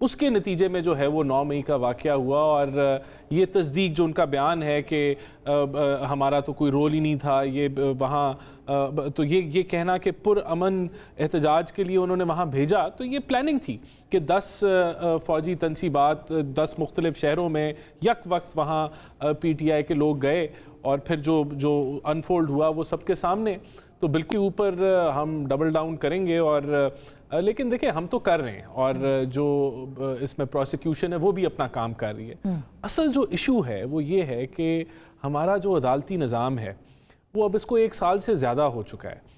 اس کے نتیجے میں جو ہے وہ 9 مئی کا واقعہ ہوا، اور یہ تصدیق جو ان کا بیان ہے کہ ہمارا تو کوئی رول ہی نہیں تھا یہ وہاں، تو یہ کہنا کہ پرامن احتجاج کے لیے انہوں نے وہاں بھیجا، تو یہ پلاننگ تھی کہ 10 فوجی تنصیبات 10 مختلف شہروں میں یک وقت وہاں پی ٹی آئی کے لوگ گئے، اور پھر جو انفولڈ ہوا وہ سب کے سامنے. تو بالکل اوپر ہم ڈبل ڈاؤن کریں گے، اور لیکن دیکھیں ہم تو کر رہے ہیں، اور جو اس میں پروسیکیوشن ہے وہ بھی اپنا کام کر رہی ہے. اصل جو ایشو ہے وہ یہ ہے کہ ہمارا جو عدالتی نظام ہے وہ اب اس کو 1 سال سے زیادہ ہو چکا ہے.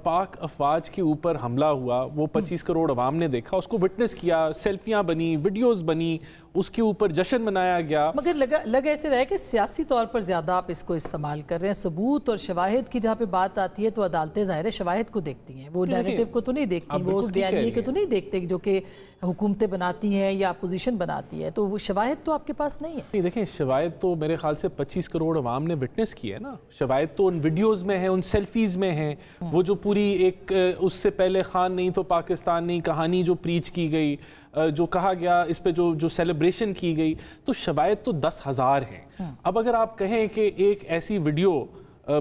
پاک افواج کے اوپر حملہ ہوا، وہ 25 کروڑ عوام نے دیکھا، اس کو وٹنس کیا، سیلفیاں بنی، ویڈیوز بنی، اس کے اوپر جشن منایا گیا. مگر لگ ایسے رہا ہے کہ سیاسی طور پر زیادہ آپ اس کو استعمال کر رہے ہیں. ثبوت اور شواہد کی جہاں پہ بات آتی ہے تو عدالتیں ظاہر ہے شواہد کو دیکھتی ہیں، وہ نیریٹو کو تو نہیں دیکھتی، وہ اس بیانیے کو تو نہیں دیکھتے جو کہ حکومتیں بناتی ہیں یا اپوزیشن بناتی ہے. تو وہ شواہد تو آپ کے پاس نہیں ہے. نہیں دیکھیں، شواہد تو میرے خیال سے 25 کروڑ عوام نے وٹنس کی ہے نا. شواہد تو ان ویڈیوز میں ہیں، ان سیلفیز میں ہیں. وہ جو پوری ایک اس سے پہلے خان نہیں تو پاکستان نہیں کہانی جو پریچ کی گئی، جو کہا گیا، اس پہ جو سیلیبریشن کی گئی، تو شواہد تو 10,000 ہیں. اب اگر آپ کہیں کہ ایک ایسی ویڈیو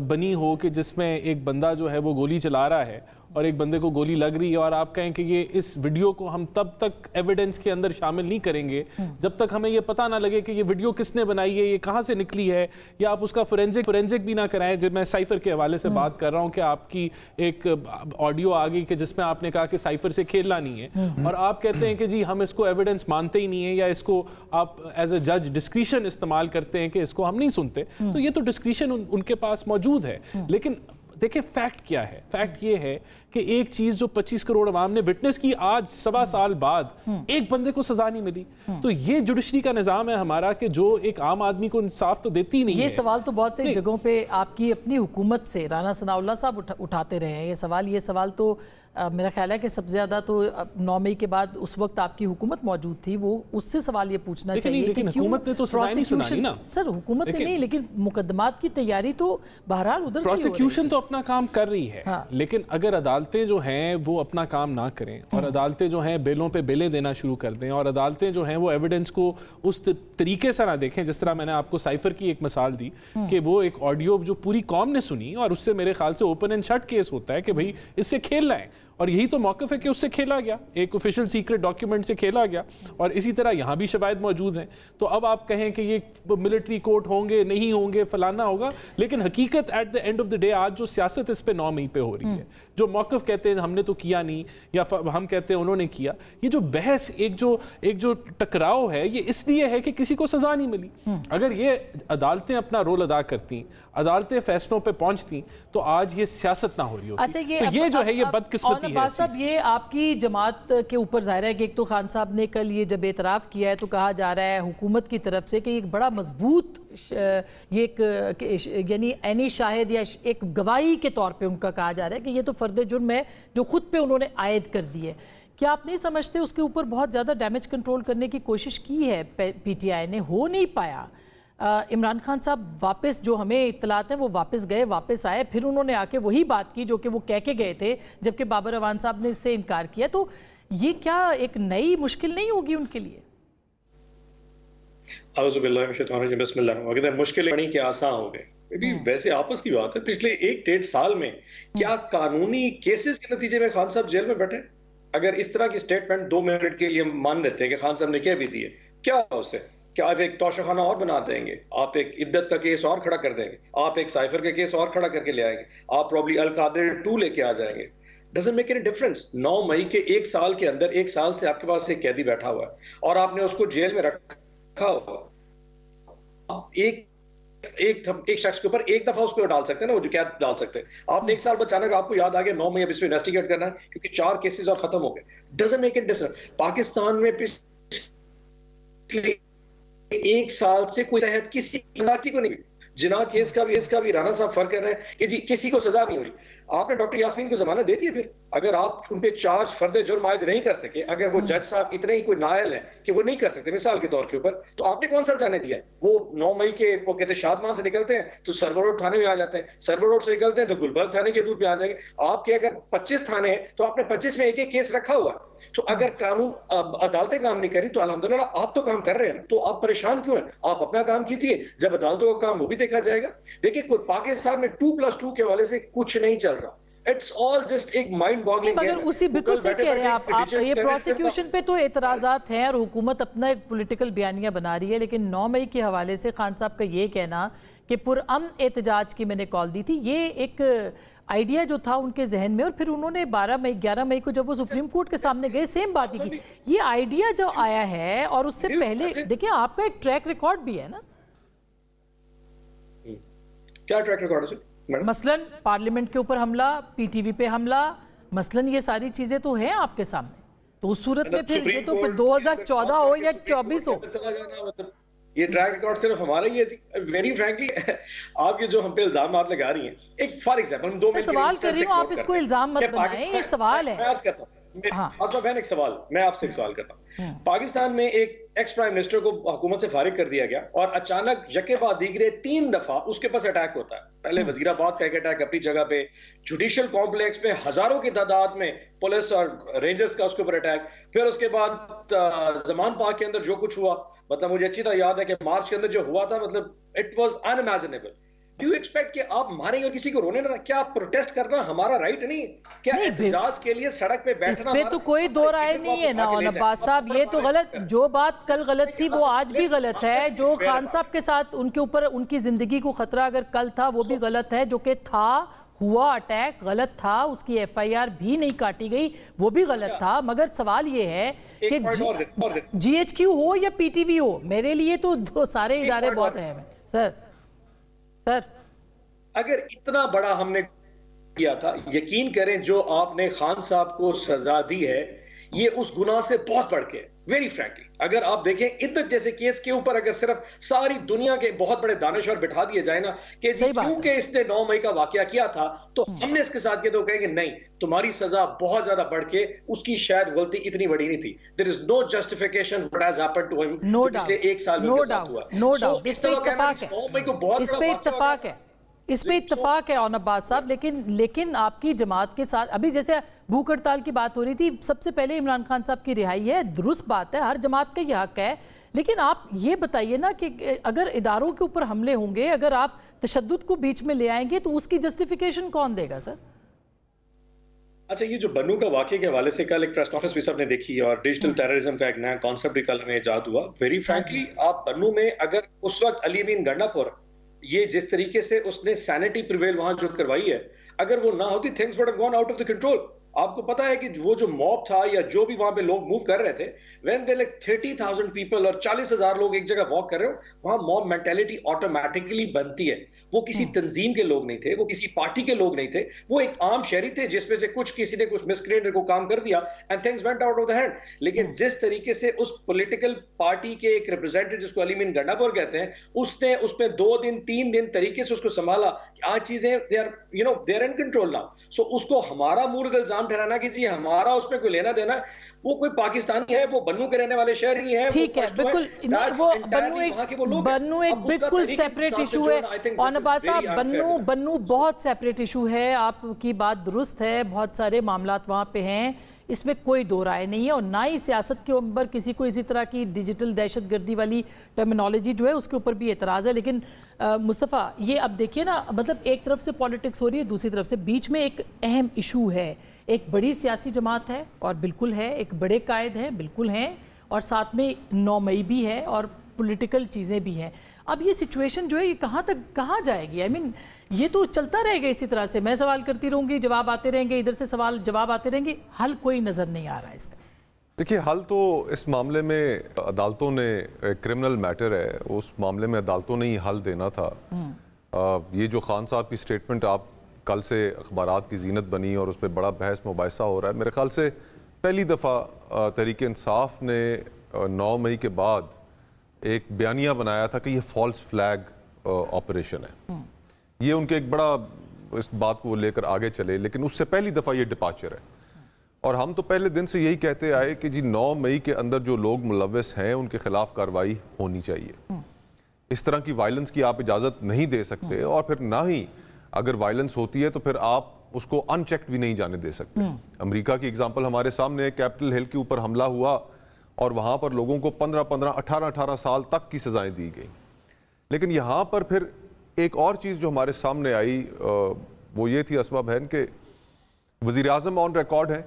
بنی ہو کہ جس میں ایک بندہ جو ہے وہ گولی چلا رہا ہے اور ایک بندے کو گولی لگ رہی ہے، اور آپ کہیں کہ یہ اس ویڈیو کو ہم تب تک ایویڈنس کے اندر شامل نہیں کریں گے جب تک ہمیں یہ پتہ نہ لگے کہ یہ ویڈیو کس نے بنائی ہے، یہ کہاں سے نکلی ہے، یا آپ اس کا فورینزک بھی نہ کرائیں. جب میں سائفر کے حوالے سے بات کر رہا ہوں کہ آپ کی ایک آڈیو آ گئی کہ جس میں آپ نے کہا کہ سائفر سے کھیلنا نہیں ہے، اور آپ کہتے ہیں کہ جی ہم اس کو ایویڈنس مانتے ہی نہیں ہیں، یا اس کو آپ ایز اے جج ڈسکریشن استعمال کرتے ہیں کہ اس کو ہم نہیں سنتے. تو یہ تو ڈسکریشن ان کے پاس موجود ہے. لیکن دیکھیں فیکٹ کیا ہے؟ فیکٹ یہ ہے کہ ایک چیز جو 25 کروڑ عوام نے وٹنس کی، آج 7 سال بعد ایک بندے کو سزا نہیں ملی. تو یہ جوڈیشری کا نظام ہے ہمارا کہ جو ایک عام آدمی کو انصاف تو دیتی نہیں ہے. یہ سوال تو بہت سے جگہوں پہ آپ کی اپنی حکومت سے رانا ثناء اللہ صاحب اٹھاتے رہے ہیں یہ سوال تو میرا خیال ہے کہ سب سے زیادہ تو 9 مئی کے بعد اس وقت آپ کی حکومت موجود تھی، وہ اس سے سوال یہ پوچھنا چاہیے لیکن حکومت نے تو سزا نہیں سنانی نا. سر حکومت نے نہیں، لیکن مقدمات کی تیاری تو بہرحال ادھر سے پروسیکیوشن تو اپنا کام کر رہی ہے. لیکن اگر عدالتیں جو ہیں وہ اپنا کام نہ کریں، اور عدالتیں جو ہیں بیلوں پہ بیلیں دینا شروع کر دیں، اور عدالتیں جو ہیں وہ ایویڈنس کو اس طریقے سے نہ دیکھیں جس طرح میں نے آپ کو سائفر کی ایک مثال دی کہ وہ ایک آڈیو جو پوری قوم نے سنی، اور اس سے میرے خیال سے اوپن اینڈ شٹ کیس ہوتا ہے کہ بھئی اس سے کھیلنا ہے، اور یہی تو موقف ہے کہ اس سے کھیلا گیا، ایک آفیشیل سیکرٹ ڈاکیومنٹ سے کھیلا گیا. اور اسی طرح یہاں بھی شواہد موجود ہیں. تو اب آپ کہیں کہ یہ ملٹری کورٹ ہوں گے نہیں ہوں گے فلانا ہوگا، لیکن حقیقت at the end of the day آج جو سیاست اس پہ 9 مئی پہ ہو رہی ہے، جو موقف کہتے ہیں ہم نے تو کیا نہیں، یا ہم کہتے ہیں انہوں نے کیا، یہ جو بحث ایک جو ٹکراؤ ہے، یہ اس لیے ہے کہ کسی کو سزا نہیں ملی. اگر یہ عدالتیں اپنا رول ادا کرتی، عدالتیں فیصلوں پہ پہنچتی، تو آج یہ سیاست نہ ہو رہی ہوتی. تو یہ جو ہے یہ بدقسمتی ہے. صاحب یہ آپ کی جماعت کے اوپر ظاہر ہے کہ ایک تو خان صاحب نے کل یہ جب اعتراف کیا ہے تو کہا جا رہا ہے حکومت کی طرف سے کہ ایک بڑا مضبوط یہ ایک یعنی عینی شاہد یا ایک گواہی کے طور پہ ان کا کہا جا رہا ہے کہ یہ تو فرد جرم ہے جو خود پہ انہوں نے عائد کر دی ہے. کیا آپ نہیں سمجھتے اس کے اوپر بہت زیادہ ڈیمیج کنٹرول کرنے کی کوشش کی ہے پی ٹی آئی نے؟ ہو نہیں پایا. عمران خان صاحب واپس جو ہمیں اطلاعات ہیں وہ واپس گئے، واپس آئے، پھر انہوں نے آ کے وہی بات کی جو کہ وہ کہہ کے گئے تھے جبکہ بابر اعوان صاحب نے اس سے انکار کیا. تو یہ کیا ایک نئی مشکل نہیں ہوگی ان کے لیے؟ اعوذ باللہ من الشیطان الرجیم، بسم اللہ الرحمن الرحیم. مشکل نہیں کہ آسان ہو گئے. ویسے آپس کی بات ہے، پچھلے 1-1.5 سال میں کیا قانونی کیسز کے نتیجے میں خان صاحب جیل میں بیٹھے؟ اگر اس طرح کی سٹیٹمنٹ 2 منٹ کے لیے مان لیتے ہیں کہ خان صاحب نے کہہ بھی دی ہے، کیا ہو اس سے؟ کیا آپ ایک توشہ خانہ اور بنا دیں گے؟ آپ ایک عدت کا کیس اور کھڑا کر دیں گے؟ آپ ایک سائفر کا کیس اور کھڑا کر کے لے آئیں گے؟ آپ پروبلی القادر 2 لے کے آ جائیں گے؟ Doesn't make any difference. 9 مئی کے 1 سال کے اندر 1 سال سے آپ کے پاس ایک قیدی بیٹھا ہوا ہے اور آپ نے اس کو جیل میں رکھا ہوا. ایک شخص کے اوپر ایک دفعہ اس کو ڈال سکتے ہیں نا، وہ جو قید ڈال سکتے ہیں. آپ نے 1 سال بچانا کہ آپ کو یاد آ گیا 9 مئی اب اس پہ انویسٹیگیٹ کرنا ہے کیونکہ 4 کیسز اور ختم ہو گئے. Doesn't make any difference. Pakistan میں 1 سال سے کوئی کسی کو نہیں. جناح کیس کا بھی رانا صاحب فرق کر رہے ہیں کہ جی کسی کو سزا نہیں ہوئی. آپ نے ڈاکٹر یاسمین کو ضمانت دے دی پھر اگر آپ ان پہ چارج فرد جرم عائد نہیں کر سکے, اگر وہ جج صاحب اتنے ہی کوئی نائل ہے کہ وہ نہیں کر سکتے مثال کے طور کے اوپر, تو آپ نے کون سا جانے دیا ہے؟ وہ 9 مئی کے وہ کہتے ہیں شادمان سے نکلتے ہیں تو سرور روڈ تھانے میں آ جاتے ہیں, سرور روڈ سے نکلتے ہیں تو گلبرگ تھانے کے دور پہ آ جائیں گے. آپ کے اگر 25 تھانے ہیں تو آپ نے 25 میں ایک ایک کیس رکھا ہوا. تو اگر قانون عدالتیں کام نہیں کری تو الحمدللہ آپ تو کام کر رہے ہیں, تو آپ پریشان کیوں ہیں؟ آپ اپنا کام کیجئے, جب عدالتوں کا کام وہ بھی دیکھا جائے گا. دیکھیں پاکستان میں 2+2 کے حوالے سے کچھ نہیں چل رہا. It's all just ایک مائنڈ باگلنگ ہے. مگر اسی بالکل سے کہہ رہے ہیں آپ یہ پروسیکیوشن پہ تو اعتراضات ہیں اور حکومت اپنا ایک پولیٹیکل بیانیہ بنا رہی ہے, لیکن 9 مئی کے حوالے سے خان صاحب کا یہ کہنا کہ پرامن احتجاج کی میں نے کال دی تھی, یہ ایک آئیڈیا جو تھا ان کے ذہن میں, اور پھر انہوں نے 11 مئی کو جب وہ سپریم کورٹ کے سامنے گئے سیم بات ہی کی. یہ آئیڈیا جو آیا ہے اور اس سے پہلے دیکھیں آپ کا ایک ٹریک ریکارڈ بھی ہے نا, کیا ٹریک ریکارڈ ہے مثلاً پارلیمنٹ کے اوپر حملہ, پی ٹی وی پہ حملہ, مثلاً یہ ساری چیزیں تو ہیں آپ کے سامنے. تو اس صورت میں پھر یہ تو 2014 ہو یا 24 ہو, یہ ٹریک ریکارڈ صرف ہمارا ہی ہے. ویری فرینکلی آپ یہ جو ہم پہ الزامات لگا رہی ہیں, ایک فار ایگزامپل ہم 2 منٹ سوال کر رہی ہوں, آپ اس کو الزام مت بنائیں, یہ سوال ہے. میں عرض کرتا ہوں آسما بہن, ایک سوال میں آپ سے ایک سوال کرتا ہوں. پاکستان میں ایک ایکس پرائم منسٹر کو حکومت سے فارغ کر دیا گیا اور اچانک یکے بعد دیگرے 3 دفعہ اس کے پاس اٹیک ہوتا ہے. پہلے وزیر آباد کا ایک اٹیک اپنی جگہ پہ, جوڈیشل کمپلیکس میں ہزاروں کی تعداد میں پولیس اور رینجرز کا اس کے اوپر اٹیک, پھر اس کے بعد زمان پاک کے اندر جو کچھ ہوا, مطلب مجھے اچھی طرح یاد ہے کہ مارچ کے اندر جو ہوا تھا, مطلب it was in do you expect کہ آپ ماریں اور کسی کو رونے نہ, کیا پروٹیسٹ کرنا ہمارا رائٹ نہیں؟ کیا احتجاج کے لیے سڑک پہ بیٹھنا؟ اس پہ تو کوئی دو رائے نہیں ہے نا عباس صاحب, یہ تو غلط, جو بات کل غلط تھی وہ آج بھی غلط ہے. جو خان صاحب کے ساتھ ان کے اوپر ان کی زندگی کو خطرہ اگر کل تھا وہ بھی غلط ہے, جو کہ تھا ہوا اٹیک غلط تھا, اس کی ایف آئی آر بھی نہیں کاٹی گئی وہ بھی غلط تھا. مگر سوال یہ ہے کہ جی ایچ کیو ہو یا پی ٹی وی ہو, میرے لیے تو سارے ادارے بہت اہم ہیں. سر اگر اتنا بڑا ہم نے کیا تھا, یقین کریں جو آپ نے خان صاحب کو سزا دی ہے یہ اس گناہ سے بہت بڑھ کے, ویری فرینکلی اگر آپ دیکھیں عدت جیسے کیس کے اوپر اگر صرف ساری دنیا کے بہت بڑے دانشور بٹھا دیے جائے نا کہ جی کیونکہ اس نے 9 مئی کا واقعہ کیا تھا تو ہم نے اس کے ساتھ کیا, تو کہیں گے نہیں تمہاری سزا بہت زیادہ بڑھ کے, اس کی شاید غلطی اتنی بڑی نہیں تھی. There is no justification what has happened to him جو پچھلے 1 سال میں کے ساتھ ہوا. No doubt, اس پہ اتفاق ہے, اس پہ اتفاق ہے, اس پہ اتفاق ہے عباس صاحب. لیکن آپ کی جماعت کے ساتھ ابھی جیسے بھوک ہڑتال کی بات ہو رہی تھی, سب سے پہلے عمران خان صاحب کی رہائی ہے, درست بات ہے, ہر جماعت کا یہ حق ہے. لیکن آپ یہ بتائیے نا کہ اگر اداروں کے اوپر حملے ہوں گے, اگر آپ تشدد کو بیچ میں لے آئیں گے تو اس کی جسٹیفیکیشن کون دے گا سر؟ اچھا, یہ جو بنو کا واقعے کے حوالے سے کل ایک پریس کانفرنس بھی سب نے دیکھی اور ڈیجیٹل ٹیررزم کا ایک نیا کانسیپٹ بھی کل ہمیں ایجاد ہوا. ویری فرینکلی آپ بنو میں اگر اس وقت علی امین گنڈا پور یہ جس طریقے سے اس نے سینٹی پریویل وہاں جو کروائی ہے, اگر وہ نہ ہوتی things would have gone out of the control. آپ کو پتا ہے کہ وہ جو موب تھا یا جو بھی وہاں پہ لوگ موو کر رہے تھے, when they like 30,000 people اور 40,000 لوگ ایک جگہ واک کر رہے ہو, وہاں موب مینٹیلٹی آٹومیٹکلی بنتی ہے. وہ کسی تنظیم کے لوگ نہیں تھے, وہ کسی پارٹی کے لوگ نہیں تھے, وہ ایک عام شہری تھے جس میں سے کسی نے کچھ مسکرینٹ کو کام کر دیا and things went out of the hand. لیکن جس طریقے سے اس پولیٹیکل پارٹی کے ایک ریپرزینٹیو جس کو علی امین گنڈا پور کہتے ہیں, اس نے اس پہ 2 دن 3 دن طریقے سے اس کو سنبھالا کہ آج چیزیں they are in control now. So اس کو ہمارا مورد الزام ٹھہرانا کہ جی ہمارا اس پہ کوئی لینا دینا, وہ کوئی پاکستانی ہے, وہ بنو کے رہنے والے شہری ہیں. ٹھیک ہے, بالکل وہ بنو ایک بالکل سیپریٹ ایشو ہے. عباس صاحب بنو بہت سیپریٹ ایشو ہے, آپ کی بات درست ہے, بہت سارے معاملات وہاں پہ ہیں, اس میں کوئی دو رائے نہیں ہے, اور نہ ہی سیاست کے اوپر کسی کو اسی طرح کی ڈیجیٹل دہشت گردی والی ٹرمینالوجی جو ہے اس کے اوپر بھی اعتراض ہے. لیکن مصطفیٰ یہ اب دیکھیے نا, مطلب ایک طرف سے پالیٹکس ہو رہی ہے, دوسری طرف سے بیچ میں ایک اہم ایشو ہے, ایک بڑی سیاسی جماعت ہے اور بالکل ہے, ایک بڑے قائد ہیں بالکل ہیں, اور ساتھ میں 9 مئی بھی ہے اور پولیٹیکل چیزیں بھی ہیں. اب یہ سچویشن جو ہے یہ کہاں جائے گی؟ یہ تو چلتا رہے گا اسی طرح سے, میں سوال کرتی رہوں گی, جواب آتے رہیں گے, ادھر سے سوال جواب آتے رہیں گے, حل کوئی نظر نہیں آ رہا ہے اس کا. دیکھیے, حل تو اس معاملے میں عدالتوں نے, کرمنل میٹر ہے, اس معاملے میں عدالتوں نے ہی حل دینا تھا. یہ جو خان صاحب کی سٹیٹمنٹ آپ کل سے اخبارات کی زینت بنی اور اس پہ بڑا بحث مباحثہ ہو رہا ہے, میرے خیال سے پہلی دفعہ تحریک انصاف نے 9 مئی کے بعد ایک بیانیہ بنایا تھا کہ یہ فالس فلیگ آپریشن ہے. یہ ان کے ایک بڑا اس بات کو لیکر آگے چلے، لیکن اس سے پہلی دفعہ یہ ڈپارچر ہے، اور ہم تو پہلے دن سے یہی کہتے آئے کہ جی 9 مئی کے اندر جو لوگ ملوث ہیں ان کے خلاف کارروائی ہونی چاہیے. اس طرح کی وائلنس کی آپ اجازت نہیں دے سکتے، اور پھر نہ ہی اگر وائلنس ہوتی ہے تو پھر آپ اس کو ان چیکڈ بھی نہیں جانے دے سکتے. امریکہ کی اگزامپل ہمارے سامنے، کیپٹل ہل کے اوپر حملہ ہوا اور وہاں پر لوگوں کو 15 18 سال تک کی سزائیں دی گئی. لیکن یہاں پر پھر ایک اور چیز جو ہمارے سامنے آئی وہ یہ تھی اسما بہن کہ وزیر اعظم آن ریکارڈ ہیں،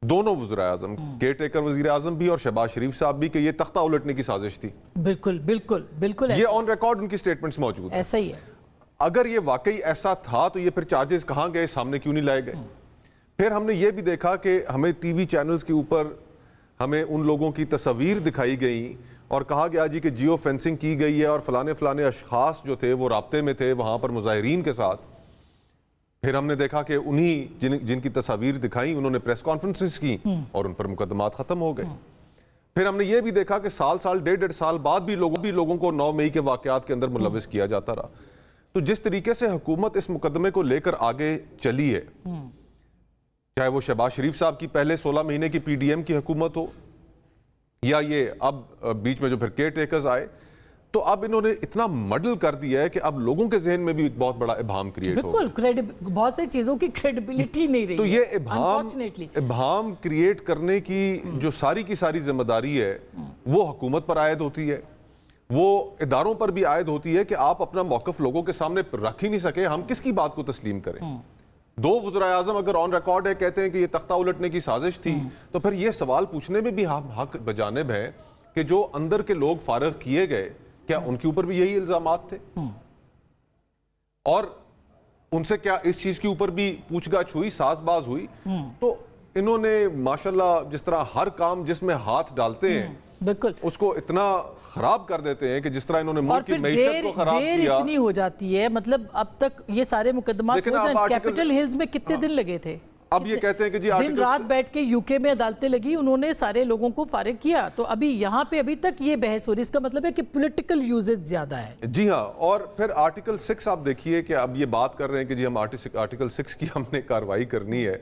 دونوں وزراء اعظم، کیئر ٹیکر وزیر اعظم بھی اور شہباز شریف صاحب بھی، کہ یہ تختہ الٹنے کی سازش تھی. بالکل بالکل بالکل یہ آن ریکارڈ ان کی سٹیٹمنٹس موجود ہیں. ایسا ہی ہے. اگر یہ واقعی ایسا تھا تو یہ پھر چارجز کہاں گئے، سامنے کیوں نہیں لائے گئے؟ پھر ہم نے یہ بھی دیکھا کہ ہمیں ٹی وی چینلز کے اوپر ہمیں ان لوگوں کی تصاویر دکھائی گئی اور کہا گیا جی کہ جیو فینسنگ کی گئی ہے اور فلانے اشخاص جو تھے وہ رابطے میں تھے وہاں پر مظاہرین کے ساتھ. پھر ہم نے دیکھا کہ انہی جن کی تصاویر دکھائیں انہوں نے پریس کانفرنسز کی اور ان پر مقدمات ختم ہو گئے. پھر ہم نے یہ بھی دیکھا کہ سال 1.5 سال بعد بھی لوگوں کو 9 مئی کے واقعات کے اندر ملوث کیا جاتا رہا. تو جس طریقے سے حکومت اس مقدمے کو لے کر آگے چلی ہے، چاہے وہ شہباز شریف صاحب کی پہلے 16 مہینے کی پی ڈی ایم کی حکومت ہو یا یہ اب بیچ میں جو پھر کیئر ٹیکرز آئے، تو اب انہوں نے اتنا مڈل کر دیا ہے کہ اب لوگوں کے ذہن میں بھی ایک بہت بڑا ابہام کریٹ ہو. بالکل، بہت سی چیزوں کی کریڈیبلٹی نہیں رہی. تو یہ ابہام کریٹ کرنے کی جو ساری کی ساری ذمہ داری ہے وہ حکومت پر عائد ہوتی ہے، وہ اداروں پر بھی عائد ہوتی ہے کہ آپ اپنا موقف لوگوں کے سامنے رکھ ہی نہیں سکے. ہم کس کی بات کو تسلیم کریں؟ 2 وزراء اعظم اگر آن ریکارڈ ہے کہتے ہیں کہ یہ تختہ الٹنے کی سازش تھی، تو پھر یہ سوال پوچھنے میں بھی ہم حق بجانب ہے کہ جو اندر کے لوگ فارغ کیے گئے کیا ان کے اوپر بھی یہی الزامات تھے؟ اور ان سے کیا اس چیز کے اوپر بھی پوچھ گچھ ہوئی، ساز باز ہوئی؟ تو انہوں نے ماشاءاللہ جس طرح ہر کام جس میں ہاتھ ڈالتے ہیں بالکل اس کو اتنا خراب کر دیتے ہیں کہ جس طرح انہوں نے ملک کی معیشت کو خراب کیا. دیر اتنی ہو جاتی ہے، مطلب اب تک یہ سارے مقدمات ہو جائیں. کیپٹل ہلز میں کتنے دن لگے تھے؟ اب یہ کہتے ہیں کہ جی دن رات بیٹھ کے یو کے میں عدالتیں لگی، انہوں نے سارے لوگوں کو فارغ کیا. تو ابھی یہاں پہ ابھی تک یہ بحث ہو رہی ہے، اس کا مطلب ہے کہ پولیٹیکل یوزز زیادہ ہے. جی ہاں. اور پھر آرٹیکل 6 آپ دیکھیے کہ اب یہ بات کر رہے ہیں کہ جی ہم آرٹیکل 6 کی ہم نے کارروائی کرنی ہے.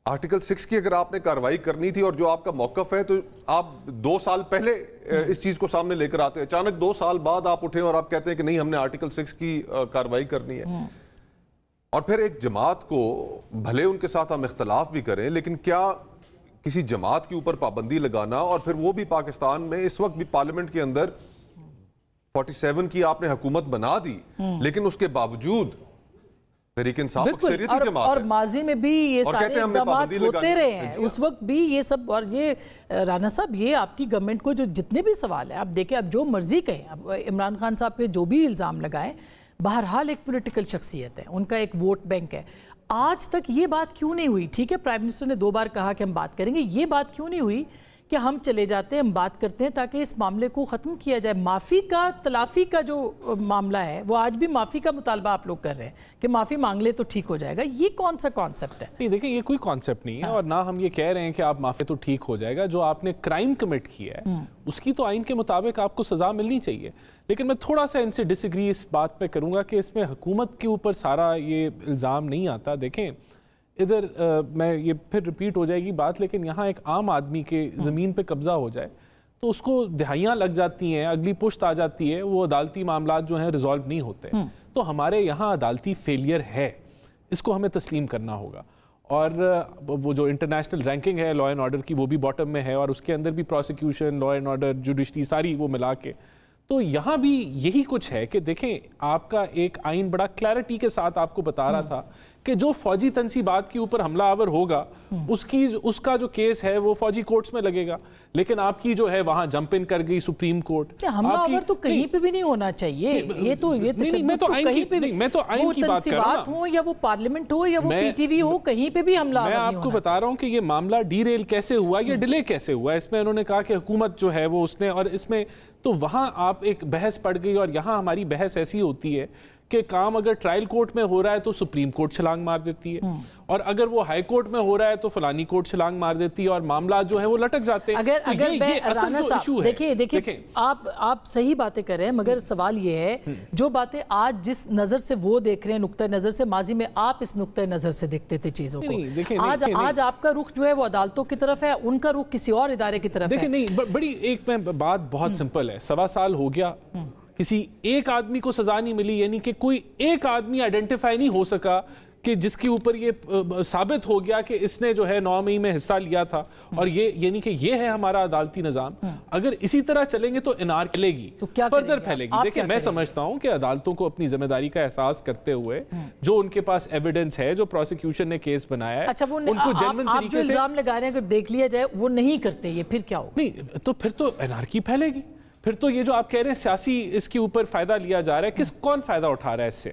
آرٹیکل 6 کی اگر آپ نے کارروائی کرنی تھی اور جو آپ کا موقف ہے تو آپ 2 سال پہلے اس چیز کو سامنے لے کر آتے ہیں. اچانک 2 سال بعد آپ اٹھیں اور آپ کہتے ہیں کہ نہیں ہم نے آرٹیکل 6 کی کارروائی کرنی ہے. اور پھر ایک جماعت کو بھلے ان کے ساتھ ہم اختلاف بھی کریں، لیکن کیا کسی جماعت کے اوپر پابندی لگانا، اور پھر وہ بھی پاکستان میں اس وقت بھی پارلیمنٹ کے اندر 47 کی آپ نے حکومت بنا دی، لیکن اس کے باوجود تحریک انصاف اکثریتی جماعت ہے اور ماضی میں بھی یہ سارے اقدامات ہوتے رہے ہیں، اس وقت بھی یہ سب. اور یہ رانا صاحب یہ آپ کی گورنمنٹ کو جو جتنے بھی سوال ہیں آپ دیکھیں، اب جو مرضی کہیں، اب عمران خان صاحب پہ جو بھی الزام لگائیں، بہرحال ایک پولیٹیکل شخصیت ہے، ان کا ایک ووٹ بینک ہے. آج تک یہ بات کیوں نہیں ہوئی؟ ٹھیک ہے پرائم منسٹر نے 2 بار کہا کہ ہم بات کریں گے، یہ بات کیوں نہیں ہوئی کہ ہم چلے جاتے ہیں، ہم بات کرتے ہیں تاکہ اس معاملے کو ختم کیا جائے؟ معافی کا تلافی کا جو معاملہ ہے وہ آج بھی معافی کا مطالبہ آپ لوگ کر رہے ہیں کہ معافی مانگ لے تو ٹھیک ہو جائے گا. یہ کون سا کانسیپٹ ہے؟ نہیں دیکھیں، یہ کوئی کانسیپٹ نہیں ہے، اور نہ ہم یہ کہہ رہے ہیں کہ آپ معافی تو ٹھیک ہو جائے گا. جو آپ نے کرائم کمٹ کیا ہے اس کی تو آئین کے مطابق آپ کو سزا ملنی چاہیے. لیکن میں تھوڑا سا ان سے ڈس ایگری اس بات پہ کروں گا کہ اس میں حکومت کے اوپر سارا یہ الزام نہیں آتا. دیکھیں ادھر میں یہ پھر ریپیٹ ہو جائے گی بات، لیکن یہاں ایک عام آدمی کے زمین پہ قبضہ ہو جائے تو اس کو دہائیاں لگ جاتی ہیں، اگلی پشت آ جاتی ہے، وہ عدالتی معاملات جو ہیں ریزالو نہیں ہوتے. تو ہمارے یہاں عدالتی فیلئر ہے، اس کو ہمیں تسلیم کرنا ہوگا. اور وہ جو انٹرنیشنل رینکنگ ہے لا اینڈ آرڈر کی وہ بھی باٹم میں ہے، اور اس کے اندر بھی prosecution, law and order, judiciary ساری وہ ملا کے. تو یہاں بھی یہی کچھ ہے کہ دیکھیں آپ کا ایک آئین بڑا کلیئرٹی کے ساتھ آپ کو بتا رہا تھا کہ جو فوجی تنصیبات کے اوپر حملہ آور ہوگا اس کا جو کیس ہے وہ فوجی کورٹس میں لگے گا، لیکن آپ کی جو ہے وہاں جمپ ان کر گئی سپریم کورٹ. حملہ آور تو کہیں پہ بھی نہیں ہونا چاہیے. یہ تو میں تو آئین کی بات کر رہا ہوں، یا وہ پارلیمنٹ ہو یا وہ پی ٹی وی ہو، کہیں پہ بھی حملہ آور نہیں ہونا. میں آپ کو بتا رہا ہوں کہ یہ معاملہ ڈی ریل کیسے ہوا، یہ ڈیلے کیسے ہوا. اس میں انہوں نے کہا کہ حکومت جو ہے وہ اس نے، اور اس میں تو وہاں آپ ایک بحث پڑ گئی، اور یہاں ہماری بحث ایسی ہوتی ہے کہ کام اگر ٹرائل کورٹ میں ہو رہا ہے تو سپریم کورٹ چھلانگ مار دیتی ہے، اور اگر وہ ہائی کورٹ میں ہو رہا ہے تو فلانی کورٹ چھلانگ مار دیتی ہے، اور معاملات جو ہیں وہ لٹک جاتے ہیں۔ اگر میں رانا صاحب دیکھیں آپ صحیح باتیں کر رہے ہیں، مگر سوال یہ ہے جو باتیں آج جس نظر سے وہ دیکھ رہے ہیں نقطہ نظر سے، ماضی میں آپ اس نقطہ نظر سے دیکھتے تھے چیزوں کو، آج آپ کا رخ جو ہے وہ عدالتوں کی طرف ہے، ان کا رخ کسی اور ادارے کی طرف ہے۔ دیکھیں نہیں، بڑی ایک میں بات بہت سمپل ہے، 1.25 سال ہو گیا، کسی ایک آدمی کو سزا نہیں ملی، یعنی کہ کوئی ایک آدمی آئیڈینٹیفائی نہیں ہو سکا کہ جس کے اوپر یہ ثابت ہو گیا کہ اس نے جو ہے 9 مئی میں حصہ لیا تھا، اور یہ یعنی کہ یہ ہے ہمارا عدالتی نظام۔ اگر اسی طرح چلیں گے تو انار پھیلے گی، فردر پھیلے گی۔ دیکھیں میں سمجھتا ہوں کہ عدالتوں کو اپنی ذمہ داری کا احساس کرتے ہوئے جو ان کے پاس ایویڈنس ہے، جو پروسیکیوشن نے کیس بنایا ہے، ان کو جینوئن طریقے سے، آپ جو الزام لگا رہے ہیں اگر دیکھ لیا جائے وہ نہیں کرتے، یہ پھر کیا ہوگا؟ نہیں تو پھر تو انارکی پھیلے گی، پھر تو یہ جو آپ کہہ رہے ہیں سیاسی اس کے اوپر فائدہ لیا جا رہا ہے، کون فائدہ اٹھا رہا ہے اس سے؟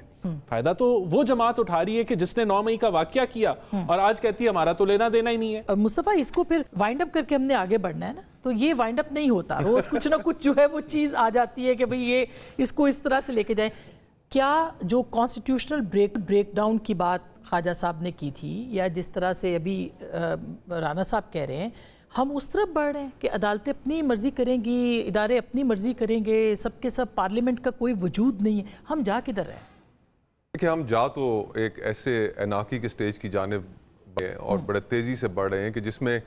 فائدہ تو وہ جماعت اٹھا رہی ہے کہ جس نے 9 مئی کا واقعہ کیا اور آج کہتی ہے ہمارا تو لینا دینا ہی نہیں ہے۔ مصطفیٰ اس کو پھر وائنڈ اپ کر کے ہم نے آگے بڑھنا ہے نا، تو یہ وائنڈ اپ نہیں ہوتا، روز کچھ نہ کچھ جو ہے وہ چیز آ جاتی ہے کہ بھئی یہ اس کو اس طرح سے لے کے جائیں۔ کیا جو کانسٹیٹیوشنل بریک ڈاؤن کی بات خواجہ صاحب نے کی تھی، یا جس طرح سے ابھی رانا صاحب کہہ رہے ہیں، ہم اس طرف بڑھ رہے ہیں کہ عدالتیں اپنی مرضی کریں گی، ادارے اپنی مرضی کریں گے، سب کے سب پارلیمنٹ کا کوئی وجود نہیں ہے، ہم جا کدھر رہے ہیں؟ کہ ہم جا تو ایک ایسے انارکی کے سٹیج کی جانب ہیں اور بڑے تیزی سے بڑھ رہے ہیں کہ جس میں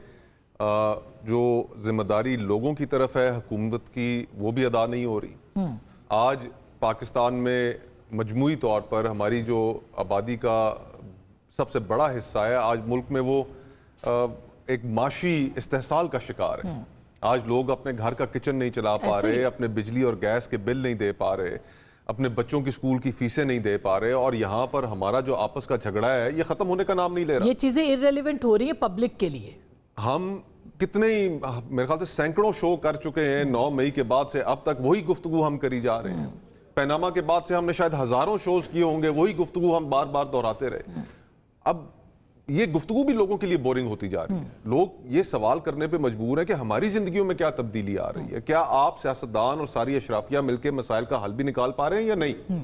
جو ذمہ داری لوگوں کی طرف ہے حکومت کی وہ بھی ادا نہیں ہو رہی۔ آج پاکستان میں مجموعی طور پر ہماری جو آبادی کا سب سے بڑا حصہ ہے، آج ملک میں وہ ایک معاشی استحصال کا شکار ہے۔ آج لوگ اپنے گھر کا کچن نہیں چلا پا رہے، اپنے بجلی اور گیس کے بل نہیں دے پا رہے، اپنے بچوں کی سکول کی فیسیں نہیں دے پا رہے، اور یہاں پر ہمارا جو آپس کا جھگڑا ہے یہ ختم ہونے کا نام نہیں لے رہا۔ یہ چیزیں irrelevant ہو رہی ہیں پبلک کے لیے۔ ہم کتنے ہی میرے خیال سے سینکڑوں شو کر چکے ہیں 9 مئی کے بعد سے اب تک، وہی گفتگو ہم کری جا رہے ہیں۔ پیناما کے بعد سے ہم نے شاید ہزاروں شوز کیے ہوں گے، وہی گفتگو ہم بار بار دہراتے رہے۔ اب یہ گفتگو بھی لوگوں کے لیے بورنگ ہوتی جا رہی ہے۔ لوگ یہ سوال کرنے پہ مجبور ہیں کہ ہماری زندگیوں میں کیا تبدیلی آ رہی ہے، کیا آپ سیاستدان اور ساری اشرافیہ مل کے مسائل کا حل بھی نکال پا رہے ہیں یا نہیں؟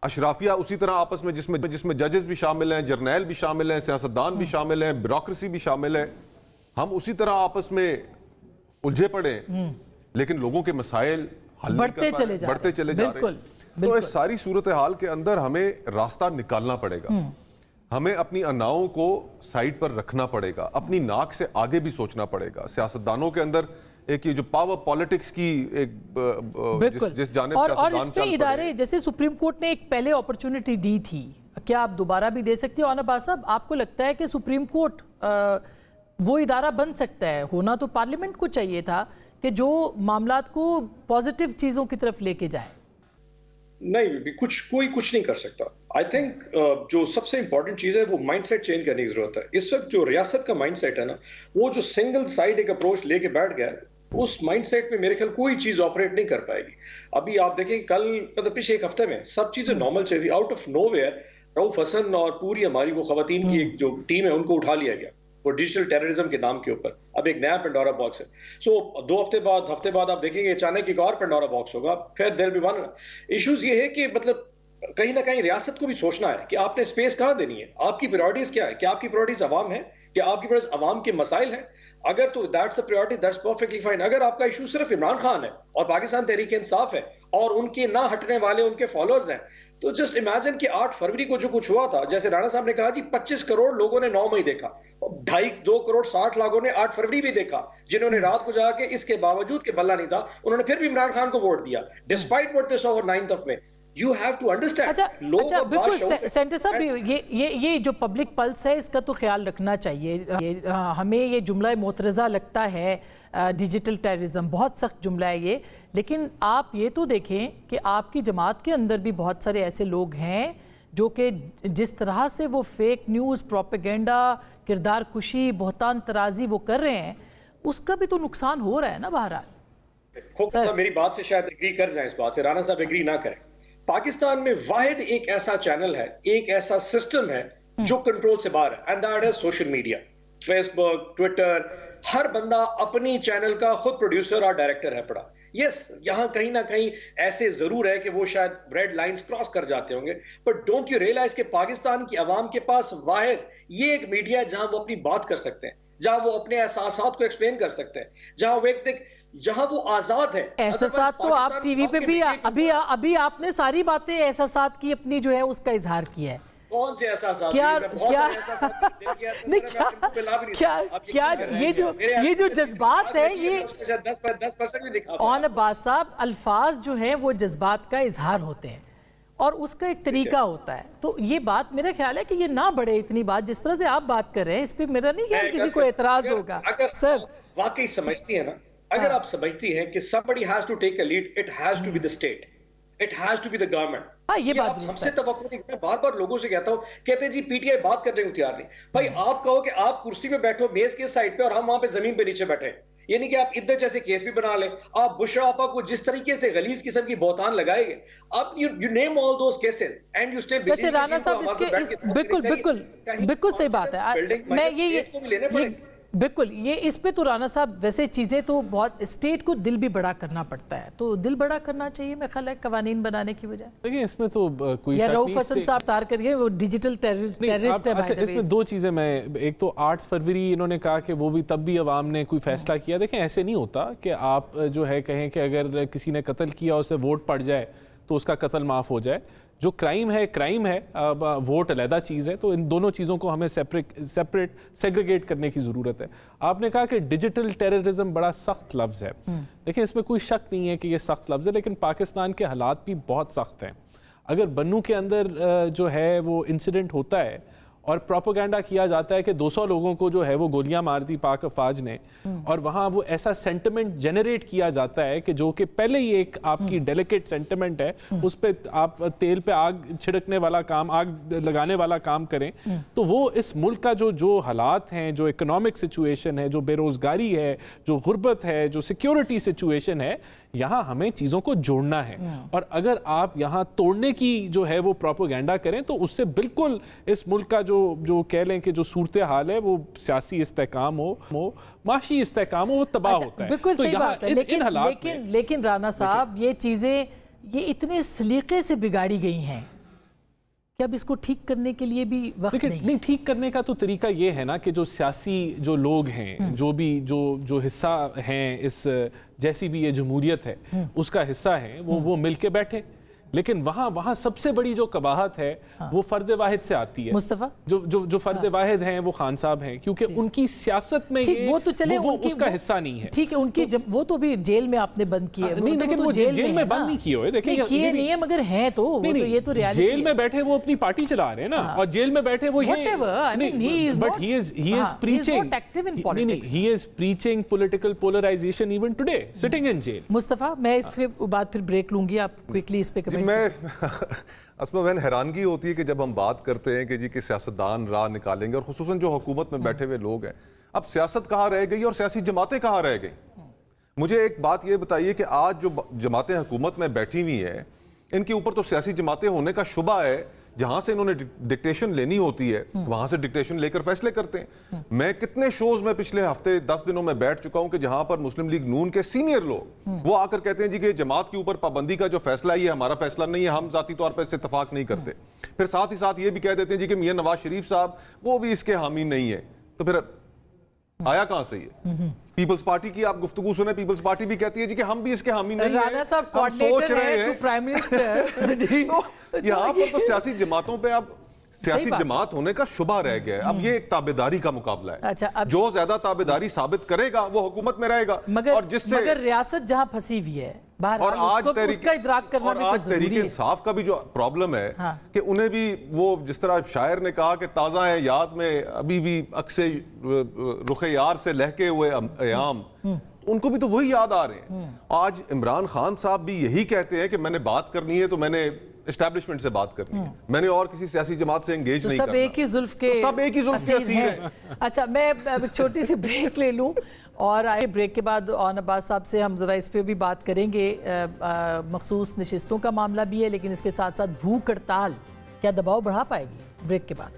اشرافیہ اسی طرح آپس میں جس میں ججز بھی شامل ہیں، جرنیل بھی شامل ہیں، سیاستدان بھی شامل ہیں، بیوروکریسی بھی شامل ہے، ہم اسی طرح آپس میں الجھے پڑے ہیں، لیکن لوگوں کے مسائل حل بڑھتے چلے جا رہے ہیں۔ تو اس ساری صورتحال کے اندر ہمیں راستہ نکالنا پڑے گا، ہمیں اپنی اناؤں کو سائیڈ پر رکھنا پڑے گا، اپنی ناک سے آگے بھی سوچنا پڑے گا۔ سیاستدانوں کے اندر ایک یہ جو پاور پالیٹکس کی ایک جس جانب اور اس پہ ادارے جیسے سپریم کورٹ نے ایک پہلے اپرچونٹی دی تھی، کیا آپ دوبارہ بھی دے سکتے ہو؟ عباس صاحب آپ کو لگتا ہے کہ سپریم کورٹ وہ ادارہ بن سکتا ہے؟ ہونا تو پارلیمنٹ کو چاہیے تھا کہ جو معاملات کو پازیٹیو چیزوں کی طرف لے کے جائے۔ نہیں، کوئی کچھ نہیں کر سکتا۔ آئی تھنک جو سب سے امپورٹنٹ چیز ہے وہ مائنڈ سیٹ چینج کرنے کی ضرورت ہے۔ اس وقت جو ریاست کا مائنڈ سیٹ ہے نا، وہ جو سنگل سائڈ ایک اپروچ لے کے بیٹھ گیا، اس مائنڈ سیٹ میں میرے خیال کوئی چیز آپریٹ نہیں کر پائے گی۔ ابھی آپ دیکھیں کل مطلب پچھلے ایک ہفتے میں سب چیزیں نارمل چل رہی، آؤٹ آف نو ویئر رؤف حسن اور پوری ہماری وہ خواتین کی ایک جو ٹیم ہے ان کو اٹھا لیا گیا وہ ڈیجیٹل ٹیررزم کے نام کے اوپر۔ اب ایک نیا پنڈورا باکس ہے۔ سو 2 ہفتے بعد آپ دیکھیں گے اچانک ایک اور پنڈورا باکس ہوگا، پھر دیر بی ون ایشوز۔ یہ ہے کہ مطلب کہیں نہ کہیں ریاست کو بھی سوچنا ہے کہ آپ نے اسپیس کہاں دینی ہے، آپ کی پریورٹیز کیا ہے، کیا آپ کی پریورٹیز عوام ہے، کیا آپ کی پریورٹیز عوام کے مسائل ہیں؟ اگر تو that's a priority, that's perfectly fine. اگر آپ کا ایشو صرف عمران خان ہے اور پاکستان تحریک انصاف ہے اور ان کے نہ ہٹنے والے ان کے فالوورز ہیں، تو جسٹ امیجن کہ 8 فروری کو جو کچھ ہوا تھا، جیسے رانا صاحب نے کہا جی 25 کروڑ لوگوں نے 9 مئی دیکھا، 2 کروڑ 60 لاکھوں نے 8 فروری بھی دیکھا، جنہوں نے رات کو جا کے اس کے باوجود کہ بلہ نہیں تھا انہوں نے پھر بھی عمران خان کو ووٹ دیا despite what they so on 9th of May۔ You have to understand۔ اچھا بالکل سینٹر صاحب، یہ جو پبلک پلس ہے اس کا تو خیال رکھنا چاہیے۔ ہمیں یہ جملہ معترضہ لگتا ہے، ڈیجیٹل ٹیررزم بہت سخت جملہ ہے یہ، لیکن آپ یہ تو دیکھیں کہ آپ کی جماعت کے اندر بھی بہت سارے ایسے لوگ ہیں جو کہ جس طرح سے وہ فیک نیوز، پروپیگنڈا، کردار کشی، بہتان ترازی وہ کر رہے ہیں، اس کا بھی تو نقصان ہو رہا ہے نا بہرحال۔ کھوکھر صاحب میری بات سے شاید ایگری کر جائیں، اس بات سے رانا صاحب ایگری نہ کریں۔ پاکستان میں واحد ایک ایسا چینل ہے، ایک ایسا سسٹم ہے جو کنٹرول سے باہر ہے، and that is social media, Facebook, Twitter. ہر بندہ اپنی چینل کا خود پروڈیوسر اور ڈائریکٹر ہے پڑا۔ یس یہاں کہیں نہ کہیں ایسے ضرور ہے کہ وہ شاید ریڈ لائنز کراس کر جاتے ہوں گے، بٹ ڈونٹ یو ریئلائز کہ پاکستان کی عوام کے پاس واحد یہ ایک میڈیا ہے جہاں وہ اپنی بات کر سکتے ہیں، جہاں وہ اپنے احساسات کو ایکسپلین کر سکتے ہیں، جہاں وہ جہاں وہ آزاد ہے۔ احساسات تو آپ ٹی وی پہ بھی ابھی آپ نے ساری باتیں احساسات کی اپنی جو ہے اس کا اظہار کیا ہے۔ کون سے احساسات؟ یہ جو جذبات ہے یہ 10% بھی دکھا آن عباس صاحب، الفاظ جو ہیں وہ جذبات کا اظہار ہوتے ہیں اور اس کا ایک طریقہ ہوتا ہے، تو یہ بات میرا خیال ہے کہ یہ نہ بڑھے اتنی بات جس طرح سے آپ بات کر رہے ہیں، اس پہ میرا نہیں خیال کسی کو اعتراض ہوگا۔ اگر واقعی سمجھتی ہیں نا، اگر آپ سمجھتی ہیں کہ somebody has to take a lead, it has to be the state, it has to be the government۔ یہ بات ہم سے توقع نہیں، میں بار بار لوگوں سے کہتا ہوں، کہتے ہیں جی پی ٹی آئی بات کرنے کو تیار نہیں۔ بھائی آپ کہو کہ آپ کرسی پہ بیٹھو میز کے سائڈ پہ اور ہم وہاں پہ زمین پہ نیچے بیٹھے، یعنی کہ آپ ادھر جیسے کیس بھی بنا لیں، آپ بشرا آپا کو جس طریقے سے غلیظ قسم کی بہتان لگائے گئے، اب you name all those cases and you still ویسے رانا صاحب بالکل صحیح بات ہے، میں یہ بالکل یہ اس پہ تو رانا صاحب ویسے چیزیں تو بہت اسٹیٹ کو دل بھی بڑا کرنا پڑتا ہے، تو دل بڑا کرنا چاہیے میں خیال ہے قوانین بنانے کی وجہ۔ دیکھیں اس میں تو کوئی یا رؤف حسن صاحب تار کریے وہ ڈیجیٹل ٹیررسٹ ہے۔ اس میں دو چیزیں، میں ایک تو 8 فروری انہوں نے کہا کہ وہ بھی تب بھی عوام نے کوئی فیصلہ کیا۔ دیکھیں ایسے نہیں ہوتا کہ آپ جو ہے کہیں کہ اگر کسی نے قتل کیا اسے ووٹ پڑ جائے تو اس کا قتل معاف ہو جائے۔ جو کرائم ہے، ووٹ علیحدہ چیز ہے، تو ان دونوں چیزوں کو ہمیں سیپریٹ سیگریگیٹ کرنے کی ضرورت ہے۔ آپ نے کہا کہ ڈیجیٹل ٹیررزم بڑا سخت لفظ ہے، لیکن اس میں کوئی شک نہیں ہے کہ یہ سخت لفظ ہے، لیکن پاکستان کے حالات بھی بہت سخت ہیں۔ اگر بنو کے اندر جو ہے وہ انسیڈنٹ ہوتا ہے اور پروپیگنڈا کیا جاتا ہے کہ 200 لوگوں کو جو ہے وہ گولیاں مار دی پاک افواج نے، اور وہاں وہ ایسا سینٹیمنٹ جنریٹ کیا جاتا ہے کہ جو کہ پہلے ہی ایک آپ کی ڈیلیکیٹ سینٹیمنٹ ہے، اس پہ آپ تیل پہ آگ چھڑکنے والا کام، آگ لگانے والا کام کریں، تو وہ اس ملک کا جو حالات ہیں، جو اکنامک سچویشن ہے، جو بے روزگاری ہے، جو غربت ہے، جو سیکیورٹی سچویشن ہے، یہاں ہمیں چیزوں کو جوڑنا ہے، اور اگر آپ یہاں توڑنے کی جو ہے وہ پروپیگنڈا کریں تو اس سے بالکل اس ملک کا جو کہہ لیں کہ جو صورتحال ہے وہ سیاسی استحکام ہو، معاشی استحکام ہو، وہ تباہ ہوتا ہے۔ بالکل صحیح بات ہے، لیکن رانا صاحب یہ چیزیں یہ اتنے سلیقے سے بگاڑی گئی ہیں کہ اب اس کو ٹھیک کرنے کے لیے بھی وقت نہیں۔ ٹھیک کرنے کا تو طریقہ یہ ہے نا کہ جو سیاسی جو لوگ ہیں، جو حصہ ہیں اس جیسی بھی یہ جمہوریت ہے اس کا حصہ ہیں، وہ مل کے بیٹھے، لیکن وہاں سب سے بڑی جو قباحت ہے وہ فرد واحد سے آتی ہے۔ مصطفیٰ جو فرد واحد ہیں وہ خان صاحب ہیں، کیونکہ ان کی سیاست میں وہ اس کا حصہ نہیں ہے۔ ٹھیک ہے، ان کی وہ تو بھی جیل میں آپ نے بند کیے، لیکن وہ جیل میں بند نہیں کیے ہوئے، دیکھیں کیے نہیں ہے مگر ہیں تو یہ تو ریالٹی ہے۔ جیل میں بیٹھے وہ اپنی پارٹی چلا رہے ہیں نا، اور جیل میں بیٹھے وہ but he is preaching political polarization even today sitting in jail۔ مصطفیٰ میں اس کے بعد پھر بریک لوں گی، آپ کوئکلی اس پہ میں اسما میں حیرانگی ہوتی ہے کہ جب ہم بات کرتے ہیں کہ جی کہ سیاستدان راہ نکالیں گے، اور خصوصاً جو حکومت میں بیٹھے ہوئے لوگ ہیں، اب سیاست کہاں رہ گئی اور سیاسی جماعتیں کہاں رہ گئی؟ مجھے ایک بات یہ بتائیے کہ آج جو جماعتیں حکومت میں بیٹھی ہوئی ہیں، ان کے اوپر تو سیاسی جماعتیں ہونے کا شبہ ہے، جہاں سے انہوں نے ڈکٹیشن لینی ہوتی ہے وہاں سے ڈکٹیشن لے کر فیصلے کرتے ہیں۔ میں کتنے شوز میں پچھلے ہفتے 10 دنوں میں بیٹھ چکا ہوں کہ جہاں پر مسلم لیگ نون کے سینئر لوگ وہ آ کر کہتے ہیں جی کہ جماعت کے اوپر پابندی کا جو فیصلہ ہے یہ ہمارا فیصلہ نہیں ہے، ہم ذاتی طور پر اس سے اتفاق نہیں کرتے۔ پھر ساتھ ہی ساتھ یہ بھی کہہ دیتے ہیں جی کہ میاں نواز شریف صاحب وہ بھی اس کے حامی نہیں ہے، تو پھر آیا کہاں سے یہ؟ پیپلز پارٹی کی آپ گفتگو سنیں، پیپلز پارٹی بھی کہتی ہے جی کہ ہم بھی اس کے حامی نہیں ہیں، ہم سوچ رہے ہیں۔ تو یہاں پر تو سیاسی جماعتوں پہ اب سیاسی جماعت ہونے کا شبہ رہ گیا ہے، اب یہ ایک تابعداری کا مقابلہ ہے، جو زیادہ تابعداری ثابت کرے گا وہ حکومت میں رہے گا، اور جس سے مگر ریاست جہاں پھنسی ہوئی ہے، اور آج تحریک انصاف کا بھی جو پرابلم ہے کہ انہیں بھی وہ جس طرح شاعر نے کہا کہ تازہ ہے یاد میں ابھی بھی عکس رخ یار سے لہکے ہوئے ایام، ان کو بھی تو وہی یاد آ رہے ہیں۔ آج عمران خان صاحب بھی یہی کہتے ہیں کہ میں نے بات کرنی ہے تو میں نے اسٹیبلشمنٹ سے بات کرنی ہے، میں نے اور کسی سیاسی جماعت سے انگیج نہیں کرنا۔ سب ایک ہی ظلف کے اسیر ہیں۔ اچھا میں چھوٹی سی بریک لے لوں، اور آئے بریک کے بعد آن عباس صاحب سے ہم ذرا اس پہ بھی بات کریں گے، مخصوص نشستوں کا معاملہ بھی ہے، لیکن اس کے ساتھ ساتھ بھوک ہڑتال کیا دباؤ بڑھا پائے گی؟ بریک کے بعد۔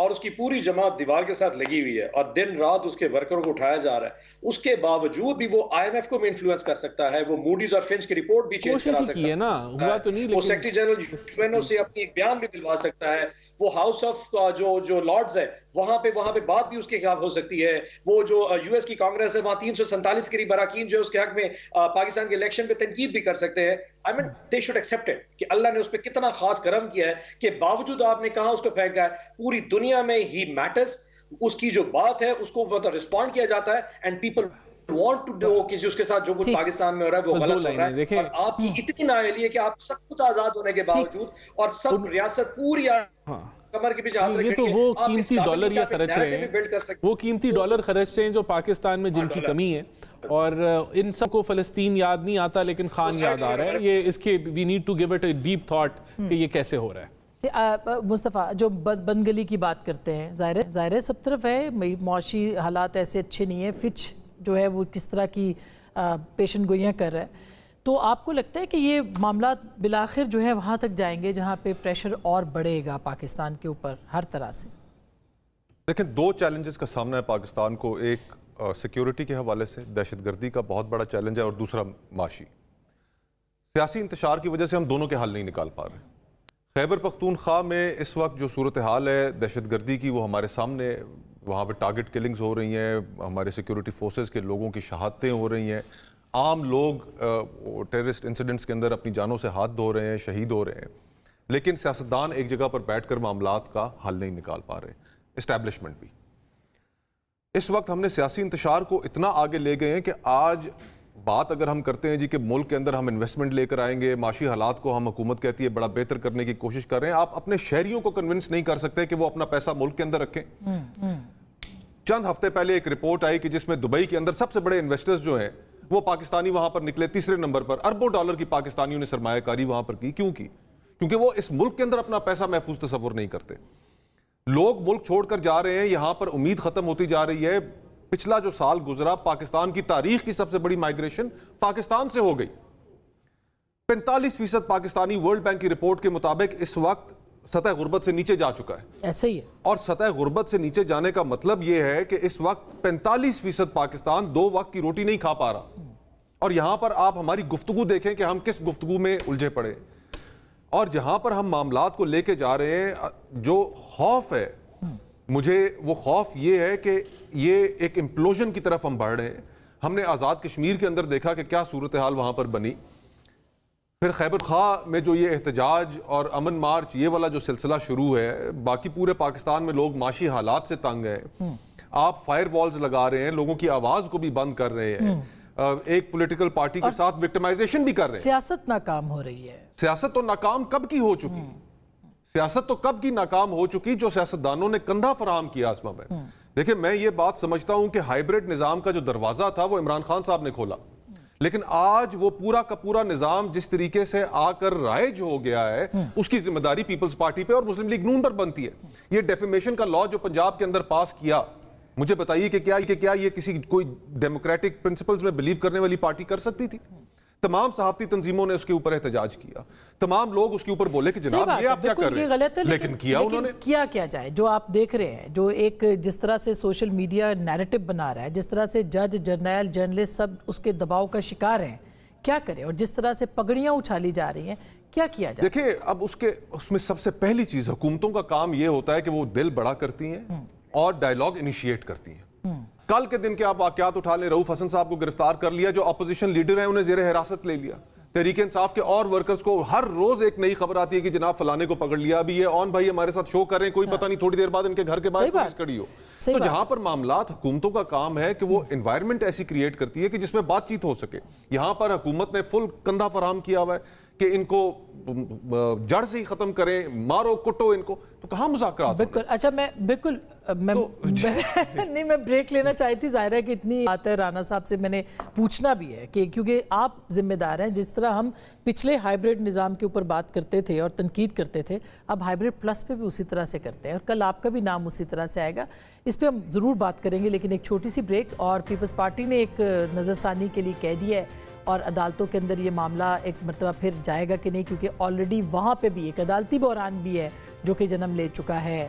اور اس کی پوری جماعت دیوار کے ساتھ لگی ہوئی ہے اور دن رات اس کے ورکروں کو اٹھایا جا رہا ہے، اس کے باوجود بھی وہ آئی ایم ایف کو بھی انفلوئنس کر سکتا ہے، وہ موڈیز اور فنچ کی رپورٹ بھی چینج کرا سکتا ہے نا، ہوا تو نہیں، وہ سیکرٹری جنرل یو این او سے اپنی بیان بھی دلوا سکتا ہے، وہ ہاؤس آف جو لارڈز ہے وہاں پہ بات بھی اس کے خلاف ہو سکتی ہے، وہ جو یو ایس کی کانگریس ہے وہاں 347 قریب اراکین جو اس کے حق میں پاکستان کے الیکشن پہ تنقید بھی کر سکتے ہیں. I mean they should accept it کہ اللہ نے اس پہ کتنا خاص کرم کیا ہے کہ باوجود آپ نے کہاں اس کو پھینکا ہے، پوری دنیا میں ہی میٹرز، اس کی جو بات ہے اس کو مطلب رسپونڈ کیا جاتا ہے and people want to know کہ اس کے ساتھ جو کچھ پاکستان میں ہو رہا ہے وہ غلط ہو رہا ہے، اور آپ کی اتنی نااہلی ہے کہ آپ سب کچھ آزاد ہونے کے باوجود اور سب ریاست پوری کمر کے پیچھے ہاتھ رکھ کے، یہ تو وہ قیمتی ڈالر یہ خرچ رہے ہیں، وہ قیمتی ڈالر خرچ رہے ہیں جو پاکستان میں جن کی کمی ہے، اور ان سب کو فلسطین یاد نہیں آتا لیکن خان یاد آ رہا ہے. یہ اس کے we need to give it a deep thought کہ یہ کیسے ہو رہا ہے. مصطفیٰ جو بندگلی کی بات کرتے ہیں، ظاہر سب طرف ہے، معاشی حالات ایسے اچھے نہیں ہیں، فچ جو ہے وہ کس طرح کی پیشن گوئیاں کر رہا ہے، تو آپ کو لگتا ہے کہ یہ معاملات بالآخر جو ہے وہاں تک جائیں گے جہاں پہ پریشر اور بڑھے گا پاکستان کے اوپر ہر طرح سے؟ دیکھیں دو چیلنجز کا سامنا ہے پاکستان کو، ایک سیکیورٹی کے حوالے سے دہشت گردی کا بہت بڑا چیلنج ہے، اور دوسرا معاشی. سیاسی انتشار کی وجہ سے ہم دونوں کے حل نہیں نکال پا رہے. خیبر پختونخوا میں اس وقت جو صورتحال ہے دہشت گردی کی وہ ہمارے سامنے، وہاں پہ ٹارگٹ کلنگز ہو رہی ہیں، ہمارے سیکیورٹی فورسز کے لوگوں کی شہادتیں ہو رہی ہیں، عام لوگ ٹیررسٹ انسیڈنٹس کے اندر اپنی جانوں سے ہاتھ دھو رہے ہیں، شہید ہو رہے ہیں، لیکن سیاستدان ایک جگہ پر بیٹھ کر معاملات کا حل نہیں نکال پا رہے، اسٹیبلشمنٹ بھی. اس وقت ہم نے سیاسی انتشار کو اتنا آگے لے گئے ہیں کہ آج بات اگر ہم کرتے ہیں جی کہ ملک کے اندر ہم انویسٹمنٹ لے کر آئیں گے، معاشی حالات کو ہم حکومت کہتی ہے بڑا بہتر کرنے کی کوشش کر رہے ہیں، آپ اپنے شہریوں کو کنونس نہیں کر سکتے کہ وہ اپنا پیسہ ملک کے اندر رکھیں. چند ہفتے پہلے ایک رپورٹ آئی کہ جس میں دبئی کے اندر سب سے بڑے انویسٹرز جو ہیں وہ پاکستانی وہاں پر نکلے، تیسرے نمبر پر اربوں ڈالر کی پاکستانیوں نے سرمایہ کاری وہاں پر کی. کیوں کی؟ کیونکہ وہ اس ملک کے اندر اپنا پیسہ محفوظ تصور نہیں کرتے. لوگ ملک چھوڑ کر جا رہے ہیں، یہاں پر امید ختم ہوتی جا رہی ہے. پچھلا جو سال گزرا پاکستان کی تاریخ کی سب سے بڑی مائیگریشن پاکستان سے ہو گئی. 45% پاکستانی ورلڈ بینک کی رپورٹ کے مطابق اس وقت سطح غربت سے نیچے جا چکا ہے. ایسے ہی ہے. اور سطح غربت سے نیچے جانے کا مطلب یہ ہے کہ اس وقت 45% پاکستان 2 وقت کی روٹی نہیں کھا پا رہا. اور یہاں پر آپ ہماری گفتگو دیکھیں کہ ہم کس گفتگو میں الجھے پڑے، اور جہاں پر ہم معاملات کو لے کے جا رہے ہیں جو خوف ہے مجھے، وہ خوف یہ ہے کہ یہ ایک امپلوژن کی طرف ہم بڑھ رہے ہیں. ہم نے آزاد کشمیر کے اندر دیکھا کہ کیا صورتحال وہاں پر بنی، پھر خیبر خواہ میں جو یہ احتجاج اور امن مارچ یہ والا جو سلسلہ شروع ہے، باقی پورے پاکستان میں لوگ معاشی حالات سے تنگ ہیں، آپ فائر والز لگا رہے ہیں، لوگوں کی آواز کو بھی بند کر رہے ہیں، ایک پولیٹیکل پارٹی کے ساتھ وکٹمائزیشن بھی کر رہے ہیں. سیاست ناکام ہو رہی ہے. سیاست تو ناکام کب کی ہو چکی، سیاست تو کب کی ناکام ہو چکی جو سیاستدانوں نے کندھا فراہم کیا اسما میں. دیکھیں میں یہ بات سمجھتا ہوں کہ ہائیبریڈ نظام کا جو دروازہ تھا وہ عمران خان صاحب نے کھولا، لیکن آج وہ پورا کا پورا نظام جس طریقے سے آ کر رائج ہو گیا ہے اس کی ذمہ داری پیپلز پارٹی پہ اور مسلم لیگ نون پر بنتی ہے. یہ ڈیفیمیشن کا لاء جو پنجاب کے اندر پاس کیا، مجھے بتائیے کہ کیا یہ کسی کوئی ڈیموکریٹک پرنسپلز میں بلیو کرنے والی پارٹی کر سکتی تھی؟ تمام صحافتی تنظیموں نے اس کے اوپر احتجاج کیا، تمام لوگ اس کے اوپر بولے کہ جناب یہ آپ کیا کر رہے ہیں، لیکن کیا انہوں نے کیا جائے. جو آپ دیکھ رہے ہیں، جو ایک جس طرح سے سوشل میڈیا نیریٹو بنا رہا ہے، جس طرح سے جج، جرنیل، جرنلسٹ سب اس کے دباؤ کا شکار ہیں، کیا کریں؟ اور جس طرح سے پگڑیاں اچھالی جا رہی ہیں، کیا کیا جائے؟ دیکھیں اب اس میں سب سے پہلی چیز حکومتوں کا کام یہ ہوتا ہے کہ وہ دل بڑا کرتی ہیں اور ڈائیلاگ انیشیٹ کرتی ہیں. کل کے دن کے آپ واقعات اٹھا لیں، رؤوف حسن صاحب کو گرفتار کر لیا، جو اپوزیشن لیڈر ہیں انہیں زیر حراست لے لیا. تحریک انصاف کے اور ورکرز کو ہر روز ایک نئی خبر آتی ہے کہ جناب فلانے کو پکڑ لیا، ابھی یہ اون بھائی ہمارے ساتھ شو کر رہے ہیں، کوئی پتہ نہیں تھوڑی دیر بعد ان کے گھر کے باہر پولیس کھڑی ہو. تو جہاں پر معاملات، حکومتوں کا کام ہے کہ وہ انوائرمنٹ ایسی کریٹ کرتی ہے کہ جس میں بات چیت ہو سکے. یہاں پر حکومت نے فل کندھا فراہم کیا ہوا ہے کہ ان کو جڑ سے ہی ختم کریں، مارو کٹو ان کو، تو کہاں مذاکرات؟ بالکل. اچھا میں بریک لینا چاہی تھی. ظاہر ہے کہ اتنی بات ہے رانا صاحب سے میں نے پوچھنا بھی ہے کہ کیونکہ آپ ذمہ دار ہیں. جس طرح ہم پچھلے ہائیبریڈ نظام کے اوپر بات کرتے تھے اور تنقید کرتے تھے، اب ہائیبریڈ پلس پہ بھی اسی طرح سے کرتے ہیں، اور کل آپ کا بھی نام اسی طرح سے آئے گا. اس پہ ہم ضرور بات کریں گے، لیکن ایک چھوٹی سی بریک. اور پیپلز پارٹی نے ایک نظر ثانی کے لیے کہہ دیا ہے، اور عدالتوں کے اندر یہ معاملہ ایک مرتبہ پھر جائے گا کہ نہیں، کیونکہ آلریڈی وہاں پہ بھی ایک عدالتی بحران بھی ہے جو کہ جنم لے چکا ہے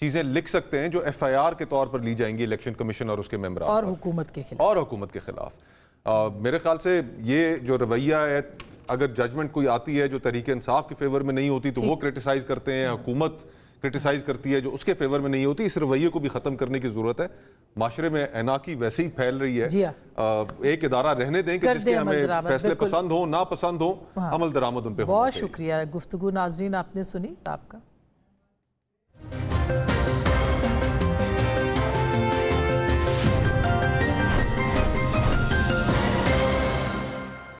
چیزیں لکھ سکتے ہیں جو ایف آئی آر کے طور پر لی جائیں گی الیکشن کمیشن اور اس کے ممبران اور حکومت کے خلاف میرے خیال سے یہ جو رویہ ہے اگر ججمنٹ کوئی آتی ہے جو تحریک انصاف کے فیور میں نہیں ہوتی تو وہ کرٹیسائز کرتے ہیں, حکومت کرٹیسائز کرتی ہے جو اس کے فیور میں نہیں ہوتی. اس رویے کو بھی ختم کرنے کی ضرورت ہے. معاشرے میں ایناکی ویسے ہی پھیل رہی ہے. ایک ادارہ رہنے دیں کہ جس کے ہمیں فیصلے پسند ہوں ناپسند ہوں, عمل درآمد ان پہ. بہت شکریہ. گفتگو ناظرین آپ نے سنی آپ کا.